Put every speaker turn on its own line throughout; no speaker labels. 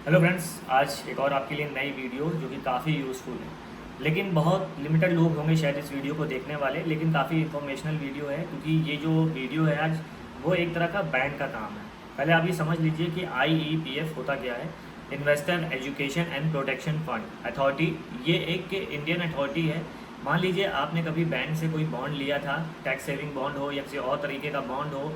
Hello friends, आज एक और आपके लिए नई वीडियो जो कि काफ़ी यूज़फुल है। लेकिन बहुत लिमिटेड लोग होंगे शायद इस वीडियो को देखने वाले, लेकिन काफ़ी इन्फॉर्मेशनल वीडियो है क्योंकि ये जो वीडियो है आज वो एक तरह का बैंक का काम है। पहले आप ये समझ लीजिए कि IEPF होता क्या है। Investor education and protection fund authority, ये एक इंडियन अथॉरिटी है। मान लीजिए आपने कभी बैंक से कोई बॉन्ड लिया था, टैक्स सेविंग बॉन्ड हो या किसी और तरीके का बॉन्ड हो,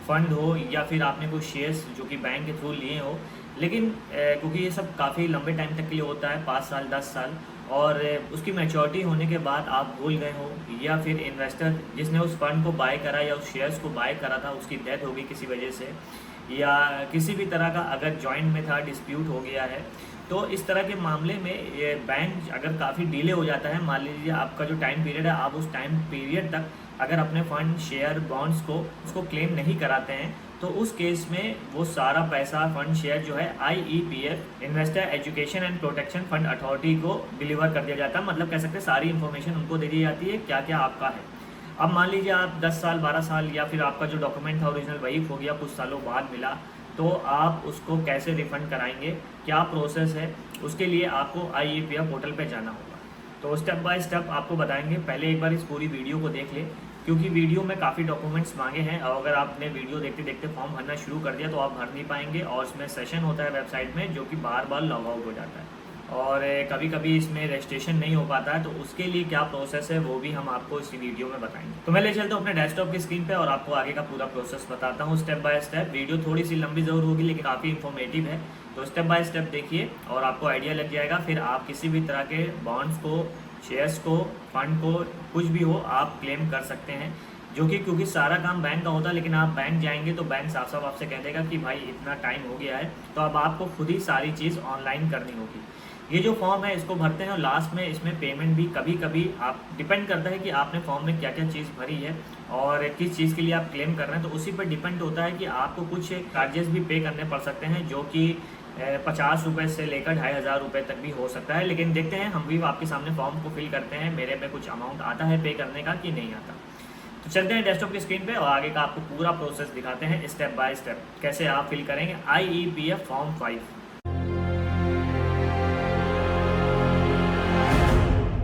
फंड हो, या फिर आपने कोई शेयर्स जो कि बैंक के थ्रू लिए हो। लेकिन क्योंकि ये सब काफ़ी लंबे टाइम तक के लिए होता है, 5 साल 10 साल, और उसकी मैच्योरिटी होने के बाद आप भूल गए हो, या फिर इन्वेस्टर जिसने उस फंड को बाय करा या उस शेयर्स को बाय करा था उसकी डेथ हो गई किसी वजह से, या किसी भी तरह का अगर जॉइंट में था, डिस्प्यूट हो गया है, तो इस तरह के मामले में ये बैंक अगर काफ़ी डिले हो जाता है, मान लीजिए आपका जो टाइम पीरियड है, आप उस टाइम पीरियड तक अगर अपने फंड, शेयर, बॉन्ड्स को उसको क्लेम नहीं कराते हैं, तो उस केस में वो सारा पैसा, फंड, शेयर जो है IEPF investor education and protection fund authority को डिलीवर कर दिया जाता है। मतलब कह सकते हैं सारी इन्फॉर्मेशन उनको दे दी जाती है क्या क्या आपका है। अब मान लीजिए आप 10 साल 12 साल या फिर आपका जो डॉक्यूमेंट था ओरिजिनल वही खो गया, कुछ सालों बाद मिला, तो आप उसको कैसे रिफंड कराएंगे, क्या प्रोसेस है, उसके लिए आपको IEPF पोर्टल पे जाना होगा। तो स्टेप बाय स्टेप आपको बताएंगे। पहले एक बार इस पूरी वीडियो को देख ले, क्योंकि वीडियो में काफ़ी डॉक्यूमेंट्स मांगे हैं, और अगर आपने वीडियो देखते देखते फॉर्म भरना शुरू कर दिया तो आप भर नहीं पाएंगे, और इसमें सेशन होता है वेबसाइट में जो कि बार बार लॉग आउट हो जाता है, और कभी कभी इसमें रजिस्ट्रेशन नहीं हो पाता है। तो उसके लिए क्या प्रोसेस है वो भी हम आपको इस वीडियो में बताएंगे। तो मैं ले चलता हूँ अपने डेस्कटॉप की स्क्रीन पे और आपको आगे का पूरा प्रोसेस बताता हूँ स्टेप बाय स्टेप। वीडियो थोड़ी सी लंबी ज़रूर होगी लेकिन काफ़ी इन्फॉर्मेटिव है, तो स्टेप बाय स्टेप देखिए और आपको आइडिया लग जाएगा। फिर आप किसी भी तरह के बॉन्ड्स को, शेयर्स को, फंड को, कुछ भी हो, आप क्लेम कर सकते हैं। जो कि क्योंकि सारा काम बैंक का होता है, लेकिन आप बैंक जाएंगे तो बैंक साफ साफ आपसे कह देगा कि भाई इतना टाइम हो गया है, तो अब आपको खुद ही सारी चीज़ ऑनलाइन करनी होगी। ये जो फॉर्म है इसको भरते हैं और लास्ट में इसमें पेमेंट भी कभी कभी आप, डिपेंड करता है कि आपने फॉर्म में क्या क्या चीज़ भरी है और किस चीज़ के लिए आप क्लेम कर रहे हैं, तो उसी पर डिपेंड होता है कि आपको कुछ चार्जेस भी पे करने पड़ सकते हैं, जो कि 50 रुपये से लेकर 2500 रुपये तक भी हो सकता है। लेकिन देखते हैं, हम भी आपके सामने फॉर्म को फिल करते हैं, मेरे में कुछ अमाउंट आता है पे करने का कि नहीं आता। तो चलते हैं डेस्कटॉप की स्क्रीन पे और आगे का आपको पूरा प्रोसेस दिखाते हैं स्टेप बाय स्टेप, कैसे आप फिल करेंगे IEPF फॉर्म 5।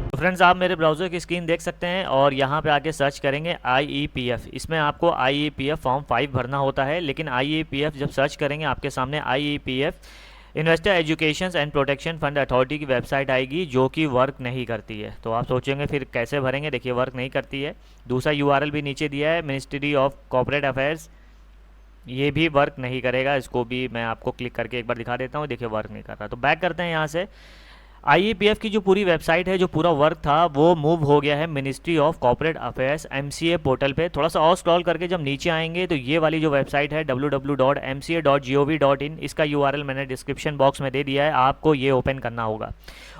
तो फ्रेंड्स, आप मेरे ब्राउज़र की स्क्रीन देख सकते हैं और यहाँ पे आके सर्च करेंगे IEPF। इसमें आपको IEPF फॉर्म 5 भरना होता है, लेकिन IEPF जब सर्च करेंगे आपके सामने IEPF investor education and protection fund authority की वेबसाइट आएगी, जो कि वर्क नहीं करती है। तो आप सोचेंगे फिर कैसे भरेंगे, देखिए वर्क नहीं करती है। दूसरा URL भी नीचे दिया है, मिनिस्ट्री ऑफ कॉर्पोरेट अफेयर्स, ये भी वर्क नहीं करेगा। इसको भी मैं आपको क्लिक करके एक बार दिखा देता हूँ, देखिए वर्क नहीं कर रहा। तो बैक करते हैं यहाँ से। IEPF की जो पूरी वेबसाइट है, जो पूरा वर्क था वो मूव हो गया है ministry of corporate affairs MCA portal पे। थोड़ा सा और स्क्रॉल करके जब नीचे आएंगे तो ये वाली जो वेबसाइट है www.mca.gov.in, इसका URL मैंने डिस्क्रिप्शन बॉक्स में दे दिया है, आपको ये ओपन करना होगा।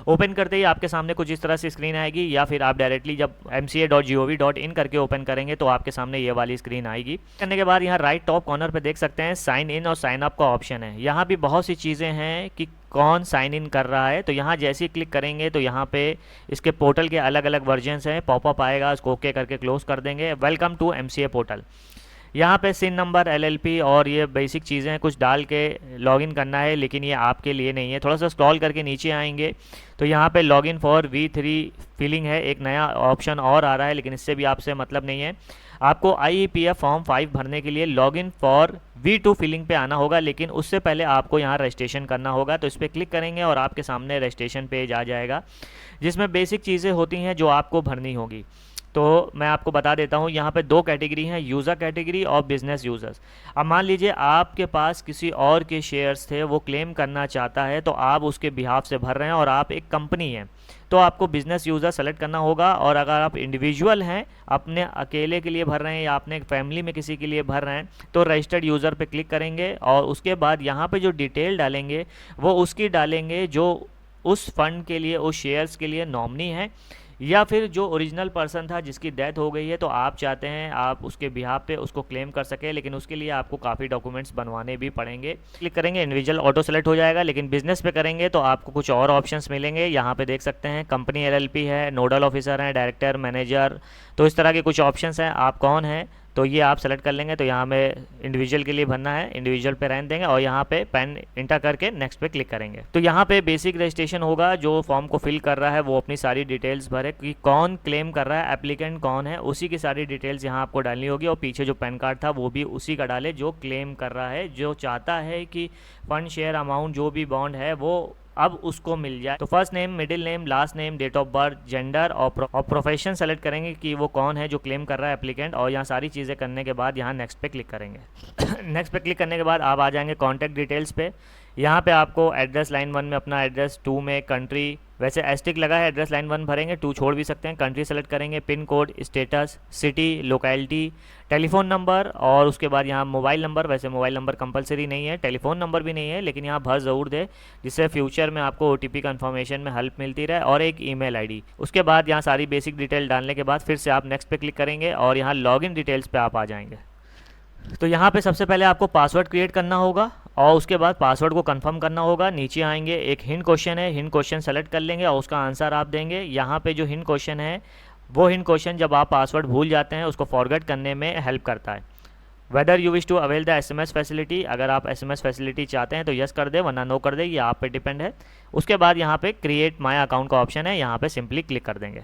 ओपन करते ही आपके सामने कुछ इस तरह से स्क्रीन आएगी, या फिर आप डायरेक्टली जब mca.gov.in करके ओपन करेंगे तो आपके सामने ये वाली स्क्रीन आएगी। करने के बाद यहाँ राइट टॉप कॉर्नर पे देख सकते हैं साइन इन और साइन अप का ऑप्शन है। यहाँ भी बहुत सी चीज़ें हैं कि कौन साइन इन कर रहा है, तो यहाँ जैसे ही क्लिक करेंगे तो यहाँ पे इसके पोर्टल के अलग अलग वर्जन्स हैं, पॉपअप आएगा, उसको ओके करके क्लोज कर देंगे। Welcome to MCA portal. यहाँ पे सिन नंबर, LLP और ये बेसिक चीज़ें कुछ डाल के लॉगिन करना है, लेकिन ये आपके लिए नहीं है। थोड़ा सा स्क्रॉल करके नीचे आएंगे तो यहाँ पे लॉगिन फॉर V3 फिलिंग है, एक नया ऑप्शन और आ रहा है, लेकिन इससे भी आपसे मतलब नहीं है। आपको IEPF फॉर्म 5 भरने के लिए लॉगिन फॉर V2 फिलिंग पे आना होगा, लेकिन उससे पहले आपको यहाँ रजिस्ट्रेशन करना होगा। तो इस पर क्लिक करेंगे और आपके सामने रजिस्ट्रेशन पेज आ जाएगा, जिसमें बेसिक चीज़ें होती हैं जो आपको भरनी होगी। तो मैं आपको बता देता हूँ, यहाँ पे 2 कैटेगरी हैं, यूज़र कैटेगरी और बिज़नेस यूज़र्स। अब मान लीजिए आपके पास किसी और के शेयर्स थे, वो क्लेम करना चाहता है, तो आप उसके बिहाफ से भर रहे हैं और आप एक कंपनी हैं, तो आपको बिज़नेस यूज़र सेलेक्ट करना होगा। और अगर आप इंडिविजुअल हैं, अपने अकेले के लिए भर रहे हैं या अपने फैमिली में किसी के लिए भर रहे हैं, तो रजिस्टर्ड यूज़र पे क्लिक करेंगे और उसके बाद यहाँ पे जो डिटेल डालेंगे वो उसकी डालेंगे जो उस फंड के लिए, उस शेयर्स के लिए नॉमिनी है, या फिर जो ओरिजिनल पर्सन था जिसकी डेथ हो गई है, तो आप चाहते हैं आप उसके बिहाफ पे उसको क्लेम कर सके, लेकिन उसके लिए आपको काफ़ी डॉक्यूमेंट्स बनवाने भी पड़ेंगे। क्लिक करेंगे, इंडिविजुअल ऑटो सेलेक्ट हो जाएगा, लेकिन बिजनेस पे करेंगे तो आपको कुछ और ऑप्शंस मिलेंगे। यहाँ पे देख सकते हैं कंपनी LLP है, नोडल ऑफिसर हैं, डायरेक्टर, मैनेजर, तो इस तरह के कुछ ऑप्शंस हैं। आप कौन हैं तो ये आप सेलेक्ट कर लेंगे। तो यहाँ में इंडिविजुअल के लिए भरना है, इंडिविजुअल पे रहने देंगे और यहाँ पे पेन इंटर करके नेक्स्ट पे क्लिक करेंगे। तो यहाँ पे बेसिक रजिस्ट्रेशन होगा, जो फॉर्म को फिल कर रहा है वो अपनी सारी डिटेल्स भरे कि कौन क्लेम कर रहा है, एप्लीकेंट कौन है, उसी की सारी डिटेल्स यहाँ आपको डालनी होगी। और पीछे जो पैन कार्ड था वो भी उसी का डाले जो क्लेम कर रहा है, जो चाहता है कि फंड शेयर अमाउंट जो भी बॉन्ड है वो अब उसको मिल जाए। तो first name, middle name, last name, date of birth, gender और प्रोफेशन सेलेक्ट करेंगे कि वो कौन है जो क्लेम कर रहा है एप्लीकेंट। और यहाँ सारी चीज़ें करने के बाद यहाँ नेक्स्ट पे क्लिक करेंगे। नेक्स्ट पे क्लिक करने के बाद आप आ जाएंगे कॉन्टैक्ट डिटेल्स पे। यहाँ पे आपको एड्रेस लाइन 1 में अपना एड्रेस, 2 में कंट्री, वैसे एस्टिक लगा है, एड्रेस लाइन 1 भरेंगे, 2 छोड़ भी सकते हैं। कंट्री सेलेक्ट करेंगे, pin code, status, city, locality, telephone number और उसके बाद यहाँ मोबाइल नंबर। वैसे मोबाइल नंबर कंपलसरी नहीं है, टेलीफोन नंबर भी नहीं है, लेकिन यहाँ भर ज़रूर दे जिससे फ्यूचर में आपको OTP कन्फर्मेशन में हेल्प मिलती रहे, और एक ईमेल आईडी। उसके बाद यहाँ सारी बेसिक डिटेल डालने के बाद फिर से आप नेक्स्ट पे क्लिक करेंगे और यहाँ लॉगिन डिटेल्स पे आप आ जाएंगे। तो यहाँ पे सबसे पहले आपको पासवर्ड क्रिएट करना होगा और उसके बाद पासवर्ड को कंफर्म करना होगा। नीचे आएंगे, एक हिंट क्वेश्चन है, हिंट क्वेश्चन सेलेक्ट कर लेंगे और उसका आंसर आप देंगे। यहाँ पे जो हिंट क्वेश्चन है वो हिंट क्वेश्चन जब आप पासवर्ड भूल जाते हैं उसको फॉरगेट करने में हेल्प करता है। Whether you wish to avail the SMS facility, अगर आप SMS फैसिलिटी चाहते हैं तो यस कर दे, वरना नो कर दे, ये आप पे डिपेंड है। उसके बाद यहाँ पे क्रिएट माई अकाउंट का ऑप्शन है, यहाँ पे सिंपली क्लिक कर देंगे।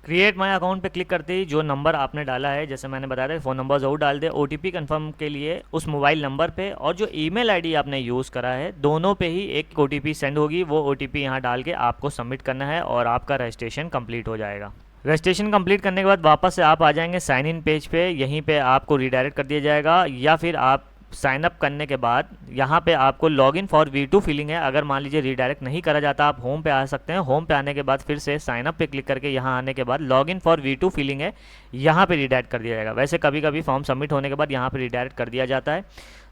क्रिएट माई अकाउंट पे क्लिक करते ही जो नंबर आपने डाला है, जैसे मैंने बताया था फ़ोन नंबर ज़रूर डाल दे, OTP कंफर्म के लिए उस मोबाइल नंबर पे, और जो ईमेल आईडी आपने यूज़ करा है दोनों पे ही एक OTP सेंड होगी। वो OTP यहाँ डाल के आपको सबमिट करना है और आपका रजिस्ट्रेशन कंप्लीट हो जाएगा। रजिस्ट्रेशन कंप्लीट करने के बाद वापस से आप आ जाएंगे साइन इन पेज पे, यहीं पे आपको रीडायरेक्ट कर दिया जाएगा, या फिर आप साइन अप करने के बाद यहाँ पे आपको लॉगिन फॉर V2 फिलिंग है। अगर मान लीजिए रीडायरेक्ट नहीं करा जाता, आप होम पे आ सकते हैं। होम पे आने के बाद फिर से साइन अप पे क्लिक करके यहाँ आने के बाद लॉगिन फॉर V2 फिलिंग है, यहाँ पे रीडायरेक्ट कर दिया जाएगा। वैसे कभी कभी फॉर्म सबमिट होने के बाद यहाँ पे रीडायरेक्ट कर दिया जाता है।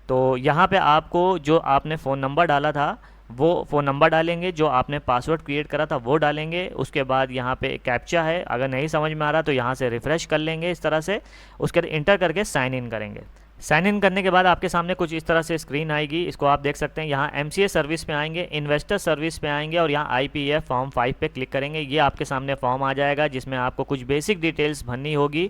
तो यहाँ पे आपको जो आपने फ़ोन नंबर डाला था वो फ़ोन नंबर डालेंगे, जो आपने पासवर्ड क्रिएट करा था वो डालेंगे। उसके बाद यहाँ पे कैप्चा है, अगर नहीं समझ में आ रहा तो यहाँ से रिफ़्रेश कर लेंगे इस तरह से। उसके बाद इंटर करके साइन इन करेंगे। साइन इन करने के बाद आपके सामने कुछ इस तरह से स्क्रीन आएगी, इसको आप देख सकते हैं। यहाँ MCA सर्विस पे आएंगे, इन्वेस्टर सर्विस पे आएंगे और यहाँ IPF फॉर्म 5 पे क्लिक करेंगे। ये आपके सामने फॉर्म आ जाएगा जिसमें आपको कुछ बेसिक डिटेल्स भरनी होगी।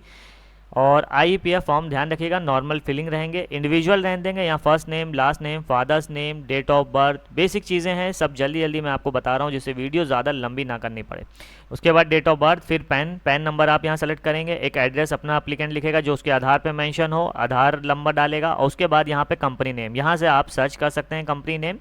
और IPF फॉर्म ध्यान रखिएगा नॉर्मल फिलिंग रहेंगे, इंडिविजुअल रहने देंगे। यहाँ first name, last name, father's name, date of birth, basic चीज़ें हैं, सब जल्दी जल्दी मैं आपको बता रहा हूँ जिससे वीडियो ज़्यादा लंबी ना करनी पड़े। उसके बाद डेट ऑफ बर्थ, फिर पैन नंबर आप यहाँ सेलेक्ट करेंगे। एक एड्रेस अपना एप्लीकेंट लिखेगा जो उसके आधार पे मेंशन हो, आधार नंबर डालेगा। और उसके बाद यहाँ पे कंपनी नेम, यहाँ से आप सर्च कर सकते हैं कंपनी नेम।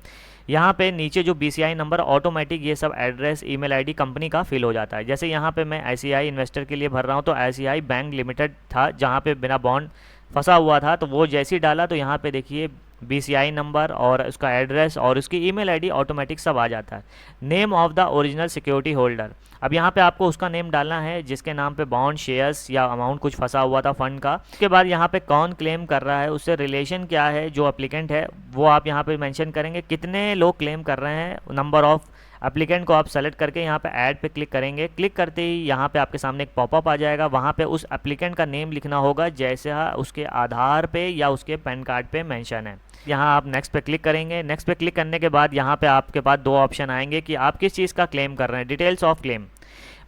यहाँ पे नीचे जो BCI नंबर ऑटोमेटिक ये सब एड्रेस, ईमेल आईडी कंपनी का फिल हो जाता है। जैसे यहाँ पे मैं ICI इन्वेस्टर के लिए भर रहा हूँ तो ICI बैंक लिमिटेड था जहाँ पे बिना बॉन्ड फंसा हुआ था, तो वो जैसे ही डाला तो यहाँ पे देखिए BCI नंबर और उसका एड्रेस और उसकी ईमेल आईडी ऑटोमेटिक सब आ जाता है। Name of the original security holder, अब यहाँ पे आपको उसका नेम डालना है जिसके नाम पे बॉन्ड, शेयर्स या अमाउंट कुछ फंसा हुआ था फंड का। उसके बाद यहाँ पे कौन क्लेम कर रहा है, उससे रिलेशन क्या है, जो एप्लीकेंट है वो आप यहाँ पे मेंशन करेंगे। कितने लोग क्लेम कर रहे हैं, नंबर ऑफ एप्लीकेंट को आप सेलेक्ट करके यहाँ पे ऐड पे क्लिक करेंगे। क्लिक करते ही यहाँ पे आपके सामने एक पॉपअप आ जाएगा, वहाँ पे उस एप्लीकेंट का नेम लिखना होगा जैसे उसके आधार पे या उसके पैन कार्ड पे मेंशन है। यहाँ आप नेक्स्ट पे क्लिक करेंगे। नेक्स्ट पे क्लिक करने के बाद यहाँ पे आपके पास 2 ऑप्शन आएंगे कि आप किस चीज़ का क्लेम कर रहे हैं। डिटेल्स ऑफ क्लेम,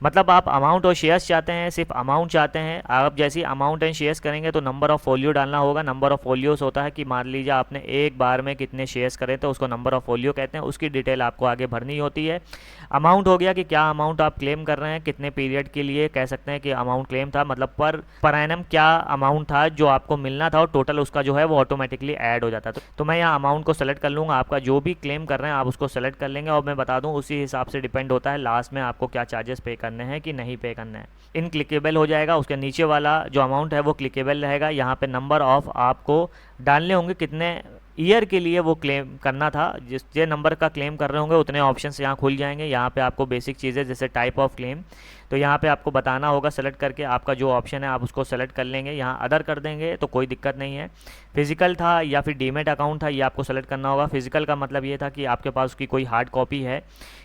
मतलब आप अमाउंट और शेयर्स चाहते हैं, सिर्फ अमाउंट चाहते हैं। आप जैसे ही अमाउंट एंड शेयर्स करेंगे तो नंबर ऑफ फोलियो डालना होगा। नंबर ऑफ फोलियोस होता है कि मान लीजिए आपने एक बार में कितने शेयर्स करे तो उसको नंबर ऑफ फोलियो कहते हैं, उसकी डिटेल आपको आगे भरनी होती है। अमाउंट हो गया कि क्या अमाउंट आप क्लेम कर रहे हैं, कितने पीरियड के लिए कह सकते हैं कि अमाउंट क्लेम था, मतलब पर एनम क्या अमाउंट था जो आपको मिलना था और टोटल उसका जो है वो ऑटोमेटिकली ऐड हो जाता है। तो मैं यहाँ अमाउंट को सेलेक्ट कर लूँगा। आपका जो भी क्लेम कर रहे हैं आप उसको सेलेक्ट कर लेंगे और मैं बता दूँ उसी हिसाब से डिपेंड होता है लास्ट में आपको क्या चार्जेस पे करने हैं कि नहीं पे करना है। इनक्लिकेबल हो जाएगा, उसके नीचे वाला जो अमाउंट है वो क्लिकेबल रहेगा। यहाँ पे नंबर ऑफ आपको डालने होंगे कितने ईयर के लिए वो क्लेम करना था, जिस नंबर का क्लेम कर रहे होंगे उतने ऑप्शंस यहाँ खुल जाएंगे। यहाँ पे आपको बेसिक चीज़ें जैसे टाइप ऑफ क्लेम, तो यहाँ पे आपको बताना होगा सेलेक्ट करके, आपका जो ऑप्शन है आप उसको सेलेक्ट कर लेंगे। यहाँ अदर कर देंगे तो कोई दिक्कत नहीं है। फिजिकल था या फिर डीमेट अकाउंट था, ये आपको सेलेक्ट करना होगा। फिजिकल का मतलब ये था कि आपके पास उसकी कोई हार्ड कॉपी है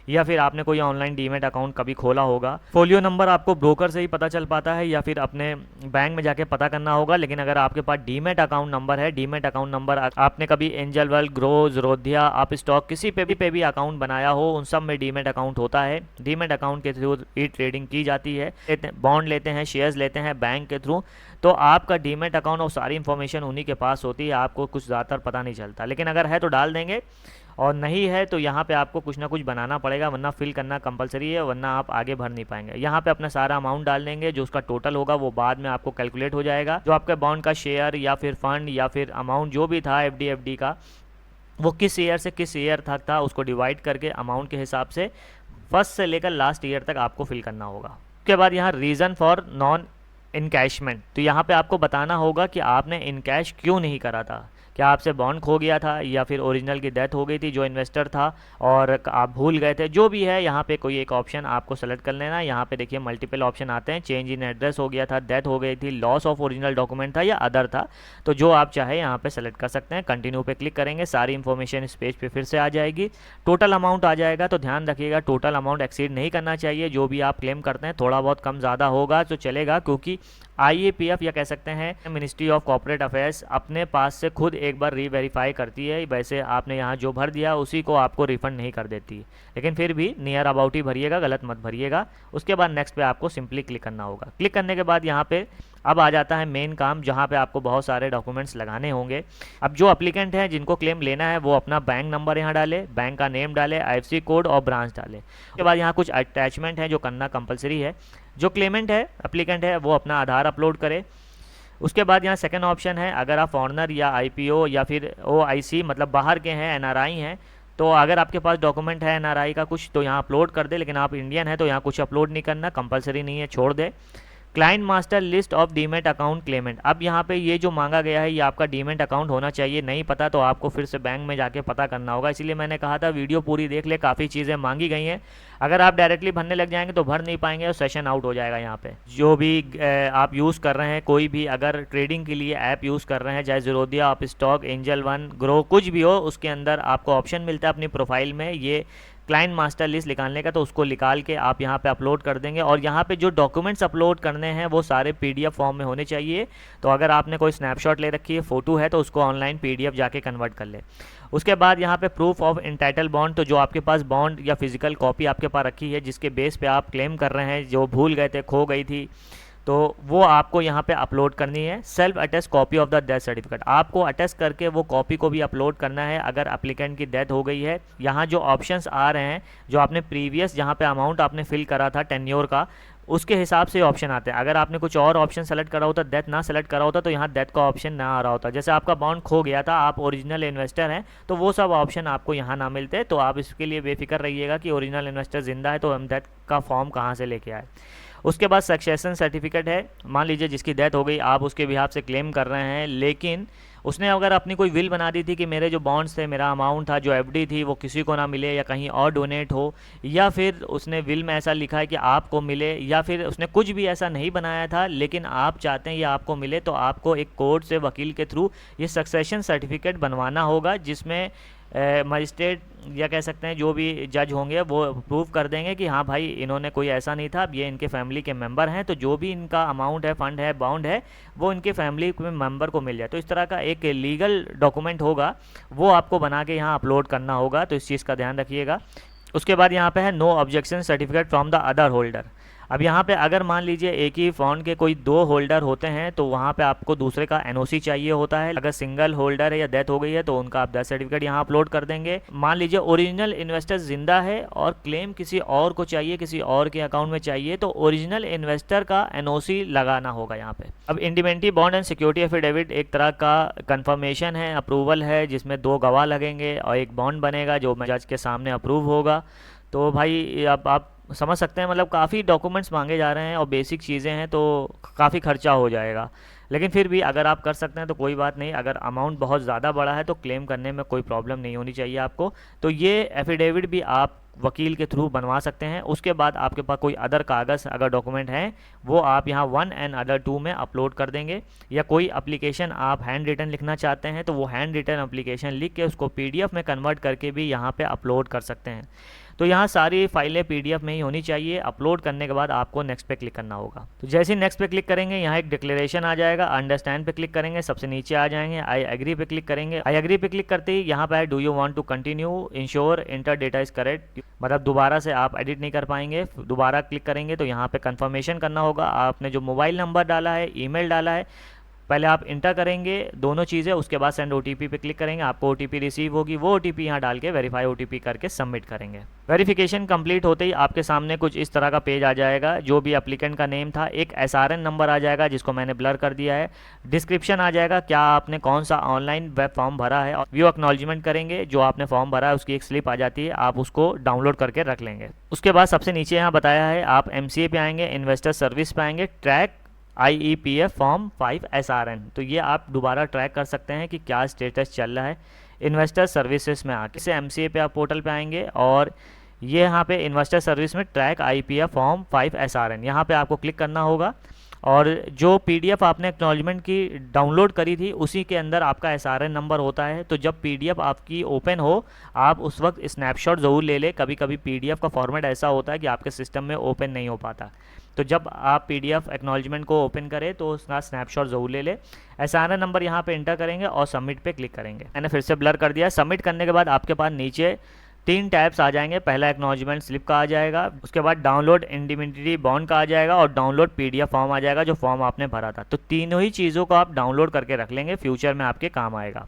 या फिर आपने कोई ऑनलाइन डीमेट अकाउंट कभी खोला होगा। फोलियो नंबर आपको ब्रोकर से ही पता चल पाता है या फिर अपने बैंक में जाके पता करना होगा। लेकिन अगर आपके पास डीमेट अकाउंट नंबर है, डीमेट अकाउंट नंबर आपने कभी एंजल वेल्थ, ग्रो, ज़रोधिया, आप स्टॉक किसी पे भी अकाउंट बनाया हो, उन सब में डीमेट अकाउंट होता है। डीमेट अकाउंट के थ्रू ई ट्रेडिंग की की जाती है, बॉन्ड लेते हैं, शेयर्स लेते हैं बैंक के थ्रू, तो आपका डीमेट अकाउंट और सारी इन्फॉर्मेशन उन्हीं के पास होती है, आपको कुछ ज़्यादातर पता नहीं चलता। लेकिन अगर है तो डाल देंगे, और नहीं है तो यहाँ पे आपको कुछ ना कुछ बनाना पड़ेगा, वरना फिल करना कंपलसरी है, वरना आप आगे भर नहीं पाएंगे। यहाँ पे अपना सारा अमाउंट डाल देंगे, जो उसका टोटल होगा वो बाद में आपको कैलकुलेट हो जाएगा। जो आपके बॉन्ड का शेयर या फिर फंड या फिर अमाउंट जो भी था एफडी का, वो किस ईयर से किस ईयर तक था, उसको डिवाइड करके अमाउंट के हिसाब से फर्स्ट से लेकर लास्ट ईयर तक आपको फिल करना होगा। उसके बाद यहाँ रीज़न फॉर नॉन इनकैशमेंट, तो यहाँ पे आपको बताना होगा कि आपने इनकैश क्यों नहीं करा था। क्या आपसे बॉन्ड खो गया था, या फिर ओरिजिनल की डेथ हो गई थी जो इन्वेस्टर था और आप भूल गए थे, जो भी है यहाँ पे कोई एक ऑप्शन आपको सेलेक्ट कर लेना है। यहाँ पे देखिए मल्टीपल ऑप्शन आते हैं, चेंज इन एड्रेस हो गया था, डेथ हो गई थी, लॉस ऑफ ओरिजिनल डॉक्यूमेंट था या अदर था, तो जो आप चाहे यहाँ पे सेलेक्ट कर सकते हैं। कंटिन्यू पे क्लिक करेंगे, सारी इन्फॉर्मेशन इस पेज पे फिर से आ जाएगी, टोटल अमाउंट आ जाएगा। तो ध्यान रखिएगा टोटल अमाउंट एक्सीड नहीं करना चाहिए, जो भी आप क्लेम करते हैं थोड़ा बहुत कम ज़्यादा होगा तो चलेगा, क्योंकि IAPF या कह सकते हैं मिनिस्ट्री ऑफ कॉर्पोरेट अफेयर्स अपने पास से खुद एक बार रीवेरीफाई करती है। वैसे आपने यहाँ जो भर दिया उसी को आपको रिफंड नहीं कर देती, लेकिन फिर भी नियर अबाउट ही भरिएगा, गलत मत भरिएगा। उसके बाद नेक्स्ट पे आपको सिंपली क्लिक करना होगा। क्लिक करने के बाद यहाँ पे अब आ जाता है मेन काम, जहाँ पे आपको बहुत सारे डॉक्यूमेंट्स लगाने होंगे। अब जो अप्लीकेंट हैं जिनको क्लेम लेना है वो अपना बैंक नंबर यहाँ डाले, बैंक का नेम डाले, IFSC कोड और ब्रांच डाले। उसके बाद यहाँ कुछ अटैचमेंट है जो करना कंपलसरी है। जो क्लेमेंट है, एप्लीकेंट है, वो अपना आधार अपलोड करे। उसके बाद यहाँ सेकंड ऑप्शन है, अगर आप फॉरेनर या IPO या फिर OIC मतलब बाहर के हैं, NRI हैं, तो अगर आपके पास डॉक्यूमेंट है NRI का कुछ तो यहाँ अपलोड कर दे, लेकिन आप इंडियन है तो यहाँ कुछ अपलोड नहीं करना, कंपलसरी नहीं है, छोड़ दे। Client master list of demat account क्लेमेंट, अब यहाँ पे ये जो मांगा गया है ये आपका डीमेट अकाउंट होना चाहिए, नहीं पता तो आपको फिर से बैंक में जाके पता करना होगा। इसीलिए मैंने कहा था वीडियो पूरी देख ले, काफ़ी चीज़ें मांगी गई हैं। अगर आप डायरेक्टली भरने लग जाएंगे तो भर नहीं पाएंगे और सेशन आउट हो जाएगा। यहाँ पे जो भी आप यूज़ कर रहे हैं, कोई भी अगर ट्रेडिंग के लिए ऐप यूज़ कर रहे हैं, चाहे Zerodha, Upstox, angel one, grow, कुछ भी हो, उसके अंदर आपको ऑप्शन मिलता है अपनी प्रोफाइल में ये क्लाइंट मास्टर लिस्ट निकालने का, तो उसको निकाल के आप यहाँ पे अपलोड कर देंगे। और यहाँ पे जो डॉक्यूमेंट्स अपलोड करने हैं वो सारे PDF फॉर्म में होने चाहिए। तो अगर आपने कोई स्नैपशॉट ले रखी है, फ़ोटो है, तो उसको ऑनलाइन PDF जाके कन्वर्ट कर ले। उसके बाद यहाँ पे प्रूफ ऑफ इंटाइटल बॉन्ड, तो जो आपके पास बॉन्ड या फिजिकल कॉपी आपके पास रखी है जिसके बेस पे आप क्लेम कर रहे हैं, जो भूल गए थे, खो गई थी, तो वो आपको यहाँ पे अपलोड करनी है। Self attest copy of the death certificate, आपको अटेस्ट करके वो कॉपी को भी अपलोड करना है अगर एप्लीकेंट की डेथ हो गई है। यहाँ जो ऑप्शंस आ रहे हैं, जो आपने प्रीवियस जहाँ पे अमाउंट आपने फिल करा था टेन्योर का, उसके हिसाब से ऑप्शन आते हैं। अगर आपने कुछ और ऑप्शन सेलेक्ट करा होता, डेथ ना सेलेक्ट करा होता, तो यहाँ डेथ का ऑप्शन ना आ रहा होता। जैसे आपका बॉन्ड खो गया था, आप ओरिजिनल इन्वेस्टर हैं, तो वो सब ऑप्शन आपको यहाँ ना मिलते। तो आप इसके लिए बेफिक्र रहिएगा कि ओरिजिनल इन्वेस्टर जिंदा है तो हम डेथ का फॉर्म कहाँ से लेके आए। उसके बाद सक्सेशन सर्टिफिकेट है, मान लीजिए जिसकी डेथ हो गई, आप उसके बिहाफ से क्लेम कर रहे हैं, लेकिन उसने अगर अपनी कोई विल बना दी थी कि मेरे जो बॉन्ड्स थे, मेरा अमाउंट था, जो FD थी, वो किसी को ना मिले या कहीं और डोनेट हो, या फिर उसने विल में ऐसा लिखा है कि आपको मिले, या फिर उसने कुछ भी ऐसा नहीं बनाया था लेकिन आप चाहते हैं ये आपको मिले, तो आपको एक कोर्ट से वकील के थ्रू ये सक्सेशन सर्टिफिकेट बनवाना होगा, जिसमें मजिस्ट्रेट या कह सकते हैं जो भी जज होंगे वो प्रूव कर देंगे कि हाँ भाई इन्होंने कोई ऐसा नहीं था, अब ये इनके फैमिली के मेंबर हैं, तो जो भी इनका अमाउंट है, फंड है, बॉन्ड है, वो इनके फैमिली के मेंबर को मिल जाए। तो इस तरह का एक लीगल डॉक्यूमेंट होगा, वो आपको बना के यहाँ अपलोड करना होगा, तो इस चीज़ का ध्यान रखिएगा। उसके बाद यहाँ पे है no objection certificate from the other holder. अब यहाँ पे अगर मान लीजिए एक ही फंड के कोई 2 होल्डर होते हैं तो वहाँ पे आपको दूसरे का NOC चाहिए होता है। अगर सिंगल होल्डर है या डेथ हो गई है तो उनका आप डेथ सर्टिफिकेट यहाँ अपलोड कर देंगे। मान लीजिए ओरिजिनल इन्वेस्टर जिंदा है और क्लेम किसी और को चाहिए, किसी और के अकाउंट में चाहिए, तो ओरिजिनल इन्वेस्टर का NOC लगाना होगा यहाँ पे। अब इंडिमेंटी बॉन्ड एंड सिक्योरिटी एफिडेविट एक तरह का कंफर्मेशन है, अप्रूवल है, जिसमें 2 गवाह लगेंगे और एक बॉन्ड बनेगा जो जज के सामने अप्रूव होगा। तो भाई अब आप समझ सकते हैं, मतलब काफ़ी डॉक्यूमेंट्स मांगे जा रहे हैं और बेसिक चीज़ें हैं, तो काफ़ी खर्चा हो जाएगा। लेकिन फिर भी अगर आप कर सकते हैं तो कोई बात नहीं, अगर अमाउंट बहुत ज़्यादा बड़ा है तो क्लेम करने में कोई प्रॉब्लम नहीं होनी चाहिए आपको। तो ये एफिडेविट भी आप वकील के थ्रू बनवा सकते हैं। उसके बाद आपके पास कोई अदर कागज़ अगर डॉक्यूमेंट हैं वो आप यहाँ 1 एंड अदर 2 में अपलोड कर देंगे, या कोई एप्लीकेशन आप हैंड रिटन लिखना चाहते हैं तो वो हैंड रिटन एप्लीकेशन लिख के उसको PDF में कन्वर्ट करके भी यहाँ पे अपलोड कर सकते हैं। तो यहाँ सारी फाइलें PDF में ही होनी चाहिए। अपलोड करने के बाद आपको नेक्स्ट पे क्लिक करना होगा। तो जैसे ही नेक्स्ट पे क्लिक करेंगे यहाँ एक डिक्लेरेशन आ जाएगा, अंडरस्टैंड पे क्लिक करेंगे, सबसे नीचे आ जाएंगे, आई एग्री पे क्लिक करेंगे। आई एग्री पे क्लिक करते ही यहाँ पे do you want to continue, ensure enter data is correct, मतलब दोबारा से आप एडिट नहीं कर पाएंगे। दोबारा क्लिक करेंगे तो यहाँ पे कंफर्मेशन करना होगा, आपने जो मोबाइल नंबर डाला है, ईमेल डाला है, पहले आप इंटर करेंगे दोनों चीज़ें, उसके बाद सेंड OTP पे क्लिक करेंगे, आपको OTP रिसीव होगी, वो OTP यहाँ डाल के वेरीफाई OTP करके सबमिट करेंगे। वेरिफिकेशन कंप्लीट होते ही आपके सामने कुछ इस तरह का पेज आ जाएगा। जो भी एप्लीकेंट का नेम था, एक SRN नंबर आ जाएगा जिसको मैंने ब्लर कर दिया है, डिस्क्रिप्शन आ जाएगा क्या आपने कौन सा ऑनलाइन वेब फॉर्म भरा है, और व्यू एक्नॉलेजमेंट करेंगे, जो आपने फॉर्म भरा है उसकी एक स्लिप आ जाती है, आप उसको डाउनलोड करके रख लेंगे। उसके बाद सबसे नीचे यहाँ बताया है आप MCA पे आएंगे, इन्वेस्टर सर्विस पे आएंगे, ट्रैक IEPF फॉर्म 5 SRN, तो ये आप दोबारा ट्रैक कर सकते हैं कि क्या स्टेटस चल रहा है इन्वेस्टर सर्विसेज में आके। इसे MCA पे आप पोर्टल पे आएंगे और ये यहाँ पे इन्वेस्टर सर्विस में ट्रैक IEPF फॉर्म 5 SRN, यहाँ पे आपको क्लिक करना होगा और जो PDF आपने एक्नॉलेजमेंट की डाउनलोड करी थी उसी के अंदर आपका SRN नंबर होता है। तो जब PDF आपकी ओपन हो आप उस वक्त स्नैपशॉट ज़रूर ले लें। कभी कभी PDF का फॉर्मेट ऐसा होता है कि आपके सिस्टम में ओपन नहीं हो पाता, तो जब आप PDF एक्नॉलेजमेंट को ओपन करें तो उसका स्नैपशॉट ज़रूर ले लें। SRN नंबर यहाँ पे इंटर करेंगे और सबमिट पे क्लिक करेंगे। मैंने फिर से ब्लर कर दिया। सबमिट करने के बाद आपके पास नीचे 3 टैब्स आ जाएंगे। पहला एक्नॉलेजमेंट स्लिप का आ जाएगा, उसके बाद डाउनलोड इंडिमिनिटी बॉन्ड का आ जाएगा और डाउनलोड PDF फॉर्म आ जाएगा जो फॉर्म आपने भरा था। तो तीनों ही चीज़ों को आप डाउनलोड करके रख लेंगे, फ्यूचर में आपके काम आएगा।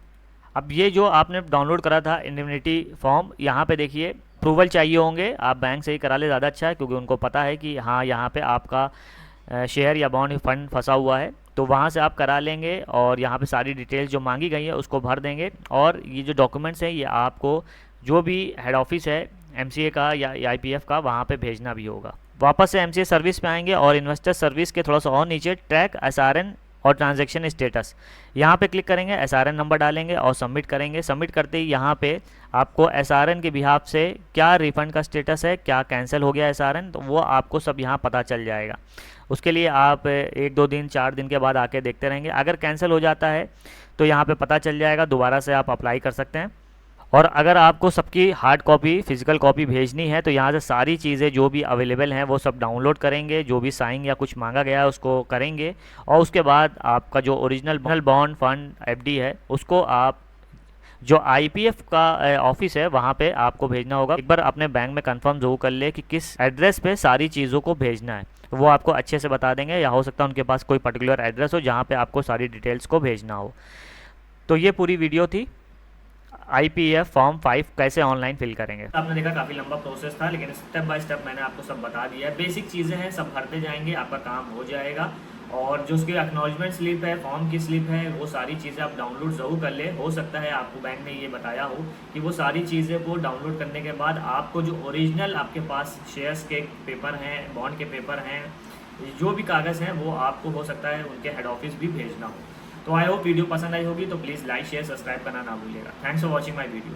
अब ये जो आपने डाउनलोड करा था इंडिमिनिटी फॉर्म, यहाँ पे देखिए अप्रूवल चाहिए होंगे, आप बैंक से ही करा ले ज़्यादा अच्छा है, क्योंकि उनको पता है कि हाँ यहाँ पे आपका शेयर या बॉन्ड फंड फंसा हुआ है, तो वहाँ से आप करा लेंगे और यहाँ पे सारी डिटेल्स जो मांगी गई है उसको भर देंगे। और ये जो डॉक्यूमेंट्स हैं ये आपको जो भी हेड ऑफिस है MCA का या IPF का वहाँ पे भेजना भी होगा। वापस से MCA सर्विस पे आएंगे और इन्वेस्टर सर्विस के थोड़ा सा और नीचे ट्रैक SRN और ट्रांजैक्शन स्टेटस, यहाँ पे क्लिक करेंगे, SRN नंबर डालेंगे और सबमिट करेंगे। सबमिट करते ही यहाँ पे आपको SRN के बिहाफ से क्या रिफ़ंड का स्टेटस है, क्या कैंसिल हो गया SRN, तो वो आपको सब यहाँ पता चल जाएगा। उसके लिए आप 1-2 दिन 4 दिन के बाद आके देखते रहेंगे। अगर कैंसिल हो जाता है तो यहाँ पे पता चल जाएगा, दोबारा से आप अप्लाई कर सकते हैं। और अगर आपको सबकी हार्ड कॉपी फिजिकल कॉपी भेजनी है तो यहाँ से सारी चीज़ें जो भी अवेलेबल हैं वो सब डाउनलोड करेंगे, जो भी साइन या कुछ मांगा गया है उसको करेंगे और उसके बाद आपका जो ओरिजिनल बॉन्ड फंड FD है उसको आप जो IPF का ऑफिस है वहाँ पे आपको भेजना होगा। एक बार अपने बैंक में कंफर्म जरूर कर ले कि किस एड्रेस पे सारी चीज़ों को भेजना है, वो आपको अच्छे से बता देंगे, या हो सकता है उनके पास कोई पर्टिकुलर एड्रेस हो जहाँ पे आपको सारी डिटेल्स को भेजना हो। तो ये पूरी वीडियो थी IPF फॉर्म 5 कैसे ऑनलाइन फिल करेंगे। आपने देखा काफ़ी लंबा प्रोसेस था, लेकिन स्टेप बाय स्टेप मैंने आपको सब बता दिया है। बेसिक चीज़ें हैं, सब भरते जाएंगे, आपका काम हो जाएगा। और जो उसकी एक्नॉलेजमेंट स्लिप है, फॉर्म की स्लिप है, वो सारी चीज़ें आप डाउनलोड ज़रूर कर ले। हो सकता है आपको बैंक ने ये बताया हो कि वो सारी चीज़ें को डाउनलोड करने के बाद आपको जो ओरिजिनल आपके पास शेयर्स के पेपर हैं, बॉन्ड के पेपर हैं, जो भी कागज़ हैं वो आपको हो सकता है उनके हेड ऑफिस भी भेजना हो। तो आई होप वीडियो पसंद आई होगी, तो प्लीज़ लाइक शेयर सब्सक्राइब करना ना भूलिएगा। Thanks for watching my video.